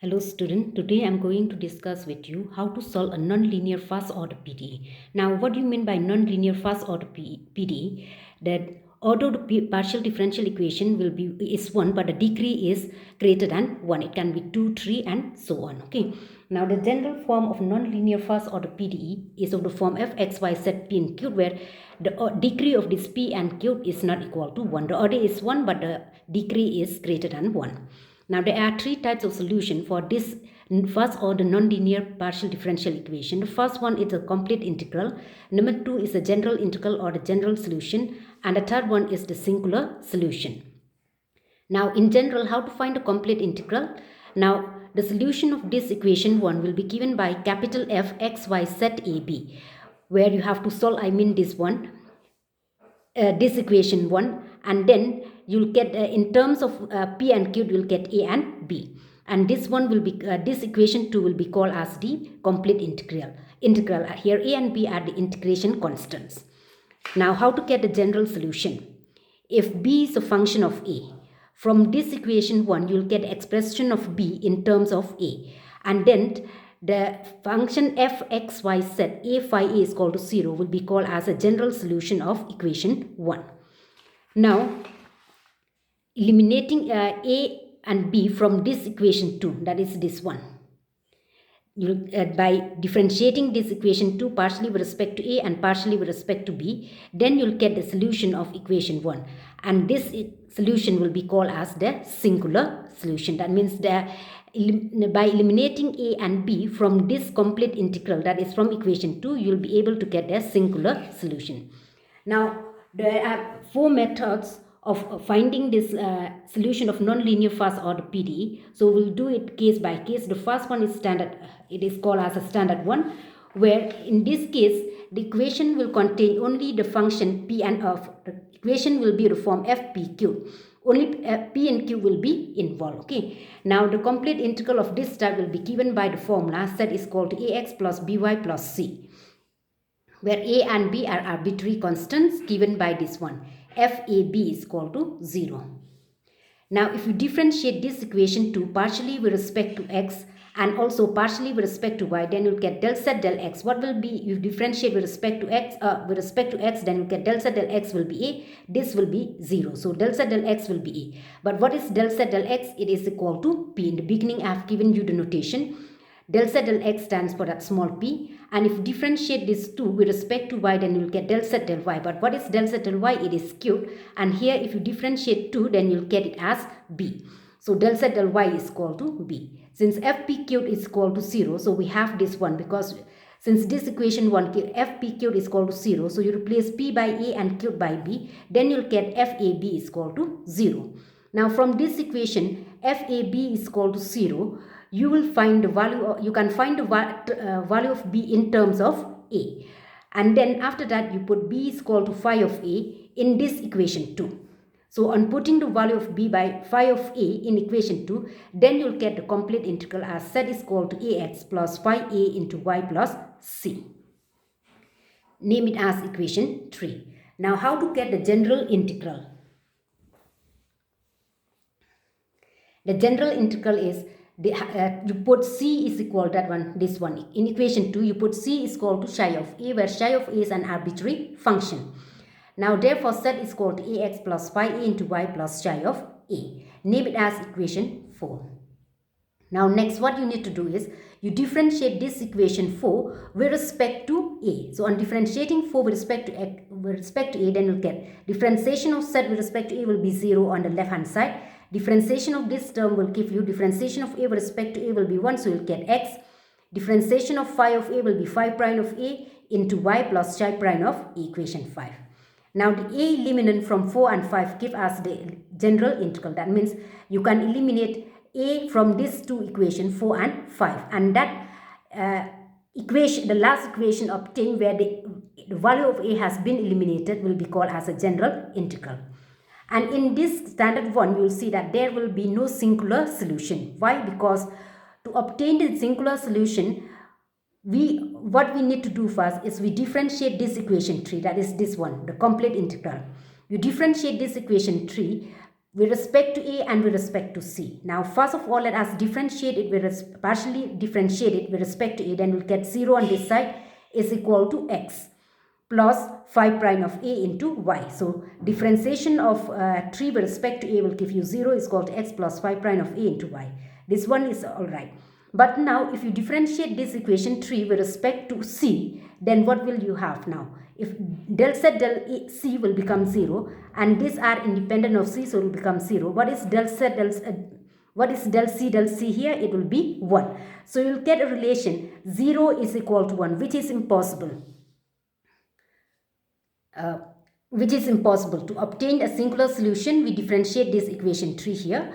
Hello student, today I'm going to discuss with you how to solve a non-linear first order PDE. Now what do you mean by non-linear first order PDE? That although the partial differential equation is 1 but the degree is greater than 1. It can be 2, 3 and so on. Okay. Now the general form of non-linear first order PDE is of the form f, x, y, z, p and q, where the degree of this p and q is not equal to 1. The order is 1 but the degree is greater than 1. Now there are three types of solution for this first order nonlinear partial differential equation. The first one is a complete integral. Number two is a general integral or the general solution. And the third one is the singular solution. Now in general, how to find a complete integral? Now the solution of this equation 1 will be given by capital F x, y, z, a, b. Where you have to solve, this one. This equation 1, and then you'll get in terms of p and q, you'll get a and b, and this one will be this equation 2 will be called as the complete integral. Here a and b are the integration constants. Now how to get the general solution? If b is a function of a, from this equation 1 you'll get expression of b in terms of a, and then the function f, x, y, z, a phi a is equal to 0 will be called as a general solution of equation 1. Now, eliminating a and b from this equation 2, that is this one. By differentiating this equation 2 partially with respect to a and partially with respect to b, then you'll get the solution of equation 1. And this solution will be called as the singular solution. That means by eliminating a and b from this complete integral, that is from equation 2, you'll be able to get a singular solution. Now, there are four methods of finding this solution of nonlinear first order PDE. So we'll do it case by case. The first one is standard. It is called as a standard 1, where in this case, the equation will contain only the function p and f. The equation will be the form f, p, q. Only p and q will be involved. Okay. Now the complete integral of this type will be given by the formula z is equal to ax plus by plus c, where a and b are arbitrary constants given by this one. Fab is equal to 0. Now if you differentiate this equation 2 partially with respect to x and also partially with respect to y, then you'll get del z del x. What will be, you differentiate with respect to x, then you get del z del x will be a, this will be 0. So del z del x will be a. But what is del z del x? It is equal to p. In the beginning I have given you the notation. Del z del x stands for that small p, and if you differentiate this 2 with respect to y, then you'll get del z del y. But what is del z del y? It is cubed, and here if you differentiate 2, then you'll get it as b. So del z del y is equal to b. Since fp cubed is equal to 0, so we have this one, because since this equation 1, fp cubed is equal to 0, so you replace p by a and cubed by b, then you'll get fab is equal to 0. Now from this equation, fab is equal to 0, you will find the value, you can find the value of b in terms of a. And then after that, you put b is equal to phi of a in this equation 2. So on putting the value of b by phi of a in equation 2, then you'll get the complete integral as z is equal to ax plus phi a into y plus c. Name it as equation 3. Now how to get the general integral? The general integral is, you put c is equal to this one. In equation 2, you put c is equal to psi of a, where psi of a is an arbitrary function. Now therefore z is equal to ax plus phi a into y plus psi of a. Name it as equation 4. Now next what you need to do is, you differentiate this equation 4 with respect to a. So on differentiating 4 with respect to a, then you'll get differentiation of z with respect to a will be 0 on the left hand side. Differentiation of this term will give you differentiation of a with respect to a will be 1, so you'll get x. Differentiation of phi of a will be phi prime of a into y plus psi prime of equation 5. Now the a eliminant from 4 and 5 give us the general integral. That means you can eliminate a from these two equations 4 and 5, and that equation, the last equation obtained where the value of a has been eliminated, will be called as a general integral. And in this standard 1, you will see that there will be no singular solution. Why? Because to obtain the singular solution, what we need to do first is we differentiate this equation 3, that is this one, the complete integral. You differentiate this equation 3 with respect to A and with respect to C. Now, first of all, let us differentiate it partially differentiate it with respect to A. Then we'll get 0 on this side is equal to x plus 5 prime of A into y. So, differentiation of 3 with respect to A will give you 0 is equal to x plus 5 prime of A into y. This one is alright. But now, if you differentiate this equation 3 with respect to C, then what will you have now? If del Z del C will become 0 and these are independent of C, so it will become 0. What is del C del C here? It will be 1. So you'll get a relation 0 is equal to 1, which is impossible. To obtain a singular solution, we differentiate this equation 3 here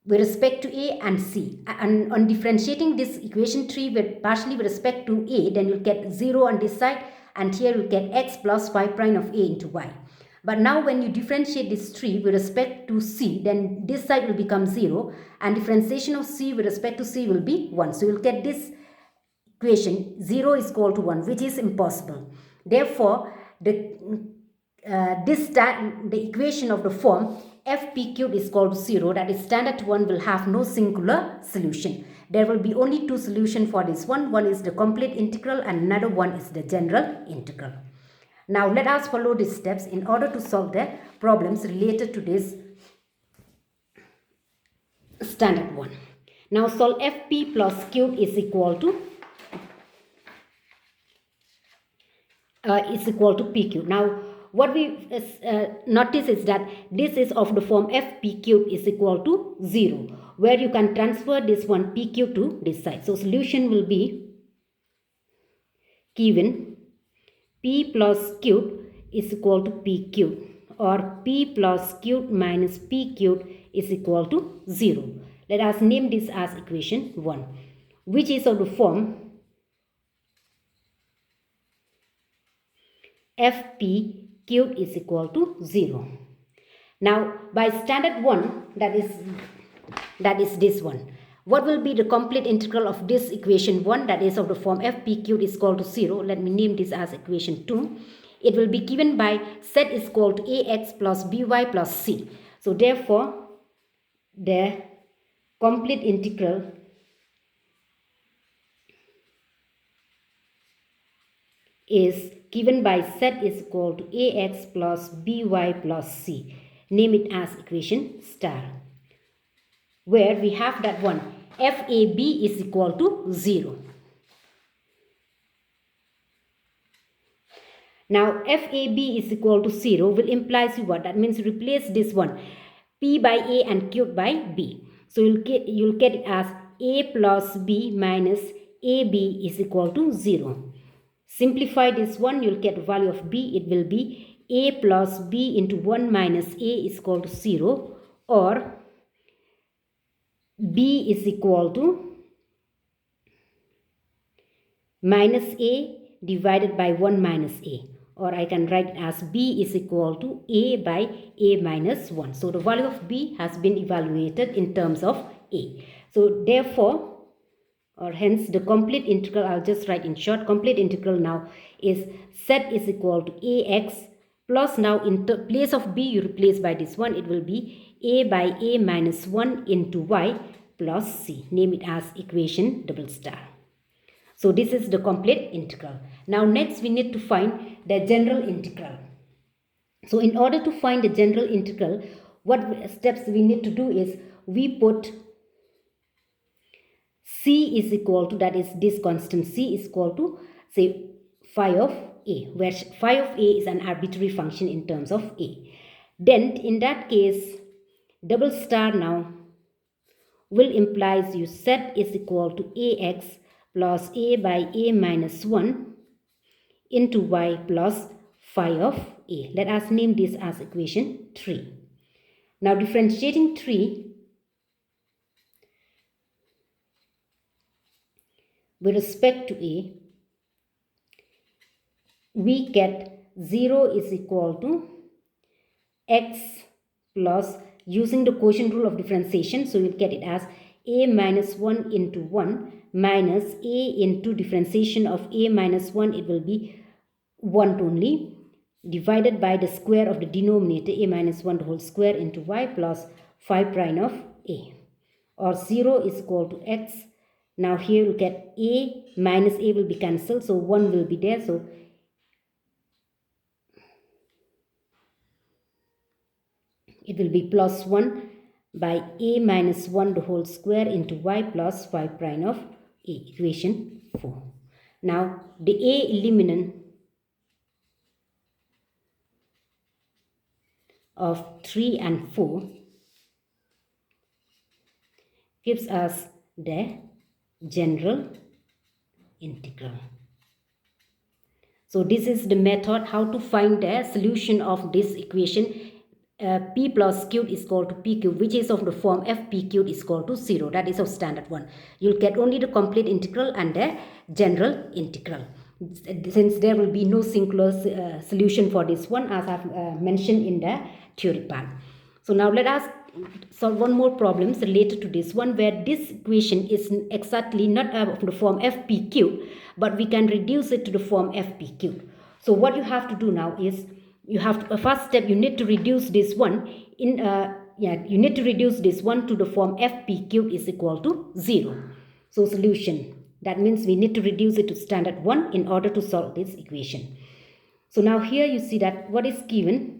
with respect to A and C. And on differentiating this equation 3 partially with respect to A, then you'll get 0 on this side, and here you'll get x plus 5 prime of A into y. But now when you differentiate this 3 with respect to C, then this side will become 0, and differentiation of C with respect to C will be 1. So you'll get this equation 0 is equal to 1, which is impossible. Therefore, the equation of the form fp cubed is equal to 0, that is standard 1, will have no singular solution. There will be only two solutions for this one. One is the complete integral and another one is the general integral. Now let us follow these steps in order to solve the problems related to this standard 1. Now solve fp plus cube is equal to p cube. Now what we notice is that this is of the form fp cube is equal to 0, where you can transfer this one p cube to this side. So solution will be given p plus cube is equal to p cube, or p plus cube minus p cube is equal to 0. Let us name this as equation 1, which is of the form fp cube is equal to 0. Now by standard 1, that is this one, what will be the complete integral of this equation 1, that is of the form fp cube is equal to 0? Let me name this as equation 2. It will be given by z is equal to ax plus by plus c. So therefore the complete integral is given by z is equal to ax plus by plus c. Name it as equation star, where we have that one fab is equal to 0. Now fab is equal to 0 will implies what? That means replace this one p by a and cube by b. So you'll get it as a plus b minus ab is equal to 0. Simplify this one, you'll get the value of b. It will be a plus b into 1 minus a is equal to 0, or b is equal to minus a divided by 1 minus a, or I can write it as b is equal to a by a minus 1. So the value of b has been evaluated in terms of a. So therefore, or hence the complete integral, I'll just write in short, complete integral now is z is equal to ax plus, now in place of b you replace by this one, it will be a by a minus 1 into y plus c. Name it as equation double star. So this is the complete integral. Now next we need to find the general integral. So in order to find the general integral, what steps we need to do is we put c is equal to, that is this constant c is equal to, say, phi of a, where phi of a is an arbitrary function in terms of a. Then in that case, double star now will implies you z is equal to ax plus a by a minus 1 into y plus phi of a. Let us name this as equation 3. Now differentiating 3 with respect to a, we get 0 is equal to x plus, using the quotient rule of differentiation, so you'll get it as a minus 1 into 1 minus a into differentiation of a minus 1, it will be 1 only, divided by the square of the denominator a minus 1 the whole square into y plus 5 prime of a, or 0 is equal to x. Now here you get a minus a will be cancelled, so 1 will be there, so it will be plus 1 by a minus 1 the whole square into y plus 5 prime of a, equation 4. Now the a eliminant of 3 and 4 gives us the general integral. So this is the method how to find the solution of this equation. P plus q is equal to p cube, which is of the form f p cube is equal to 0. That is of standard 1. You'll get only the complete integral and the general integral. Since there will be no singular solution for this one, as I've mentioned in the theory part. So now let us solve one more problem related to this one, where this equation is exactly not of the form fp cube, but we can reduce it to the form fp cube. So what you have to do now is, you have to, first step, you need to reduce this one in you need to reduce this one to the form fp cube is equal to 0. So solution, that means we need to reduce it to standard 1 in order to solve this equation. So now here you see that what is given,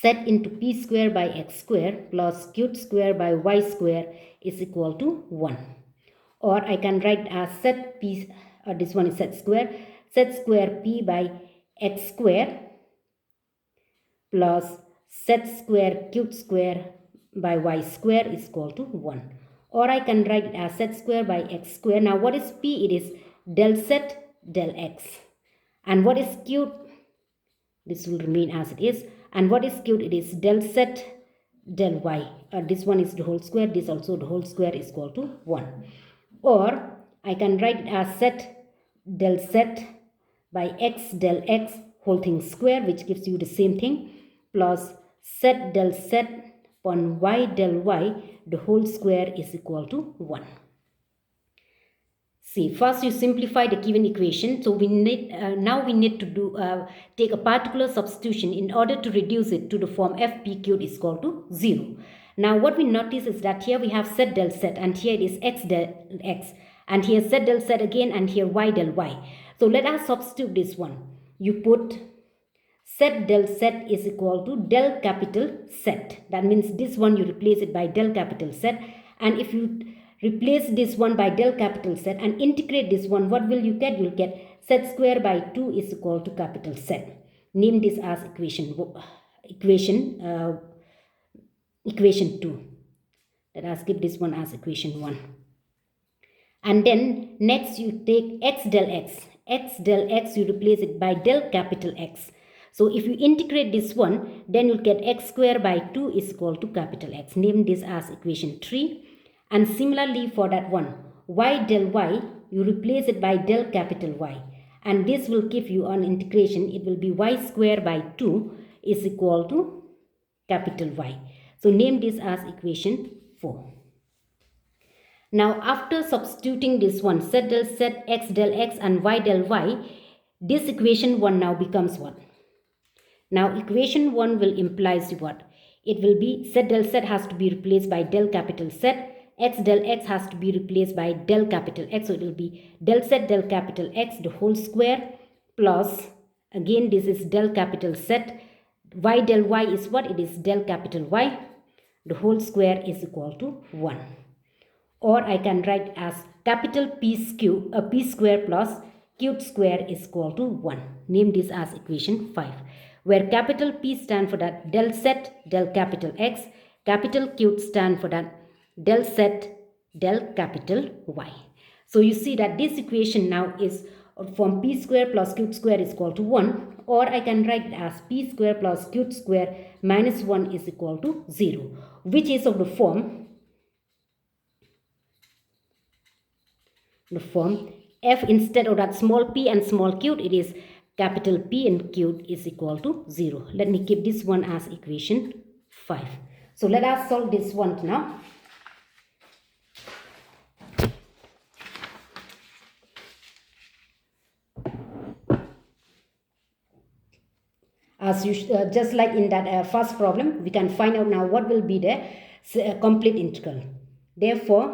set into p square by x square plus q square by y square is equal to 1. Or I can write as set p, this one is set square p by x square plus set square q square by y square is equal to 1. Or I can write it as set square by x square. Now what is p? It is del set del x. And what is q? This will remain as it is. And what is q? It is del set del y. This one is the whole square. This also the whole square is equal to 1. Or I can write it as set del set by x del x whole thing square, which gives you the same thing, plus set del set upon y del y the whole square is equal to 1. See, first you simplify the given equation. So we need now we need to do take a particular substitution in order to reduce it to the form fp cubed is equal to 0. Now what we notice is that here we have set del set, and here it is x del x, and here set del set again, and here y del y. So let us substitute this one. You put set del set is equal to del capital set. That means this one you replace it by del capital set, and if you replace this one by del capital set and integrate this one, what will you get? You'll get set square by 2 is equal to capital set. Name this as equation 2. Let us give this one as equation 1. And then next you take x del x. X del x you replace it by del capital X. So if you integrate this one, then you'll get x square by 2 is equal to capital X. Name this as equation 3. And similarly for that one, y del y, you replace it by del capital Y. And this will give you on integration, it will be y square by 2 is equal to capital Y. So name this as equation 4. Now after substituting this one, set del set, x del x and y del y, this equation 1 now becomes what? Now equation 1 will implies what? It will be set del set has to be replaced by del capital set. X del x has to be replaced by del capital X. So it will be del set del capital X the whole square plus, again this is del capital set. Y del y is what? It is del capital Y. The whole square is equal to 1. Or I can write as capital P square plus q square is equal to 1. Name this as equation 5. Where capital P stand for that del set del capital X. Capital Q stand for that del set del capital Y. So you see that this equation now is from p square plus q square is equal to 1, or I can write it as p square plus q square minus 1 is equal to 0, which is of the form f, instead of that small p and small q, it is capital P and q is equal to 0. Let me keep this one as equation 5. So let us solve this one now. as you just like in that first problem, we can find out now what will be the complete integral. Therefore,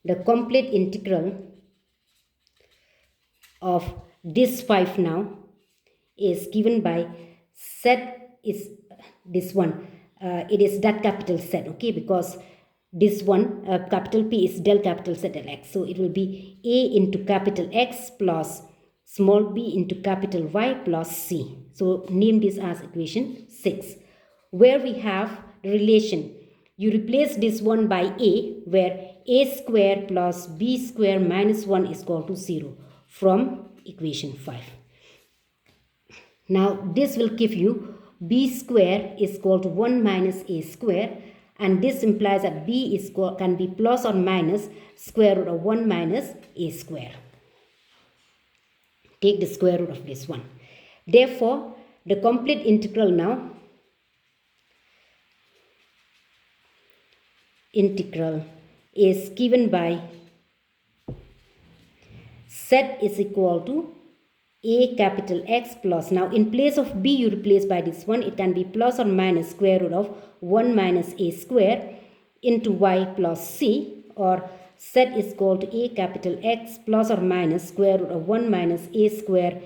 the complete integral of this 5 now is given by set is this one. It is that capital set, okay, because this one capital P is del capital set del X. So it will be A into capital X plus small b into capital Y plus C. So name this as equation 6, where we have the relation. You replace this one by A, where A square plus B square minus 1 is equal to 0 from equation 5. Now this will give you B square is equal to 1 minus A square, and this implies that B is can be plus or minus square root of 1 minus A square. Take the square root of this one. Therefore, the complete integral now, integral is given by z is equal to A capital X plus, now in place of B you replace by this one, it can be plus or minus square root of 1 minus A square into Y plus C, or z is equal to A capital X plus or minus square root of 1 minus A square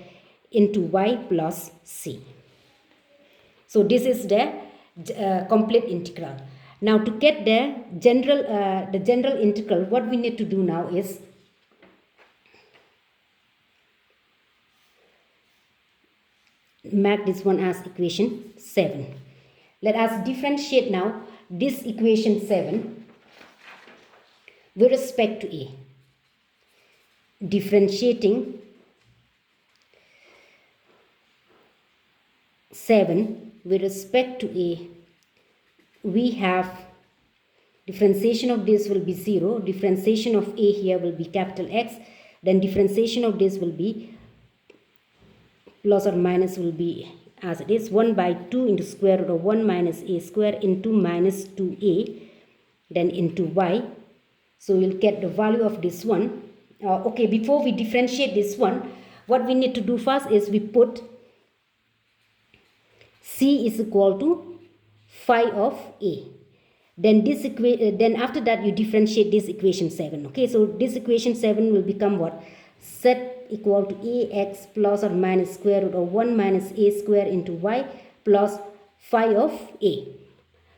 into Y plus C. So this is the complete integral. Now to get the general integral, what we need to do now is mark this one as equation 7. Let us differentiate now this equation 7 with respect to A. Differentiating 7 with respect to A, we have differentiation of this will be 0, differentiation of A here will be capital X, then differentiation of this will be plus or minus will be as it is 1 by 2 into square root of 1 minus A square into minus 2A, then into Y. So we'll get the value of this one. Okay, before we differentiate this one, what we need to do first is we put C is equal to phi of A. Then then after that you differentiate this equation 7. Okay, so this equation 7 will become what? Z equal to AX plus or minus square root of 1 minus A square into Y plus phi of A.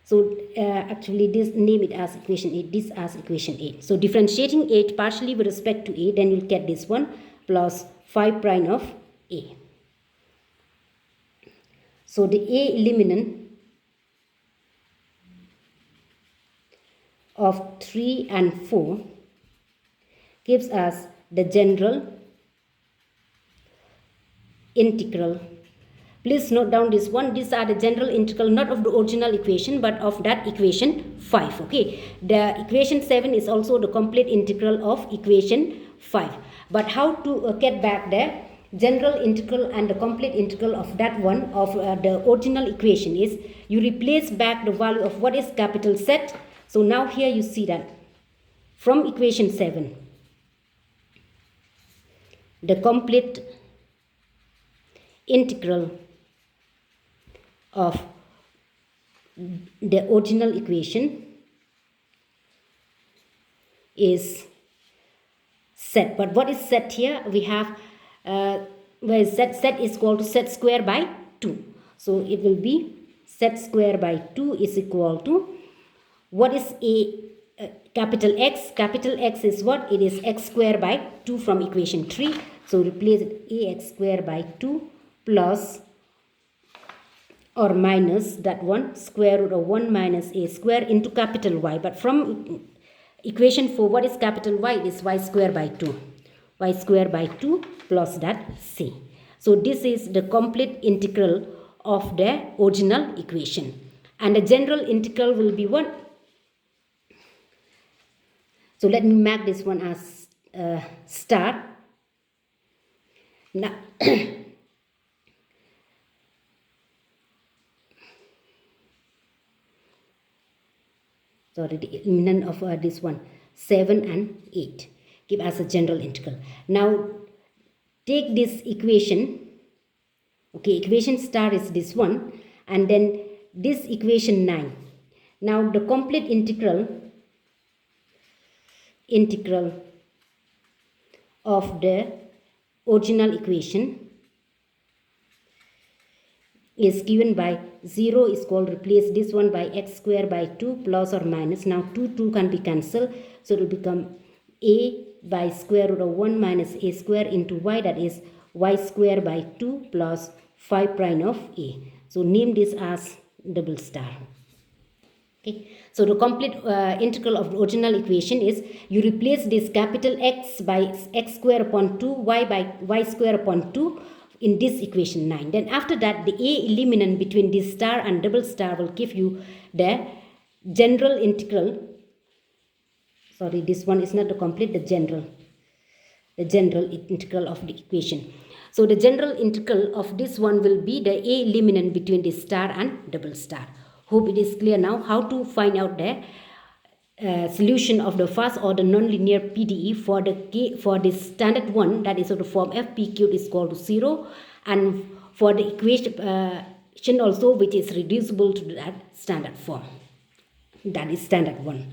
So actually this name it as equation 8, this as equation 8. So differentiating 8 partially with respect to A, then you'll get this one plus phi prime of A. So the A eliminant of 3 and 4 gives us the general integral. Please note down this one. These are the general integral, not of the original equation, but of that equation 5. Okay. The equation 7 is also the complete integral of equation 5. But how to get back the general integral and the complete integral of that one, of the original equation, is you replace back the value of what is capital Z. So now here you see that from equation 7, the complete integral of the original equation is Z. But what is Z here? We have where Z is equal to Z square by 2. So it will be Z square by 2 is equal to, what is capital X? Capital X is what? It is X square by 2 from equation 3. So replace it AX square by 2 plus or minus that one square root of 1 minus A square into capital Y. But from equation 4, what is capital Y? It is Y square by 2. Y square by 2 plus that C. So this is the complete integral of the original equation. And the general integral will be what? So let me mark this one as star. Now, sorry, the eliminant of this one, 7 and 8, give us a general integral. Now take this equation Okay, equation star is this one, and then this equation 9. Now the complete integral of the original equation is given by 0 is called, replace this one by x square by 2 plus or minus. Now 2 can be cancelled, so it will become a by square root of 1 minus a square into y, that is y square by 2 plus 5 prime of a. So name this as double star. Okay, so the complete integral of the original equation is, you replace this capital X by x square upon 2, y by y square upon 2 in this equation 9. Then after that, the a eliminant between this star and double star will give you the general integral. Sorry, this one is not the complete, the general integral of the equation. So the general integral of this one will be the a eliminant between the star and double star. Hope it is clear now how to find out the solution of the first order nonlinear P.D.E for the standard one, that is of the form FP is equal to 0, and for the equation also which is reducible to that standard form, that is standard one.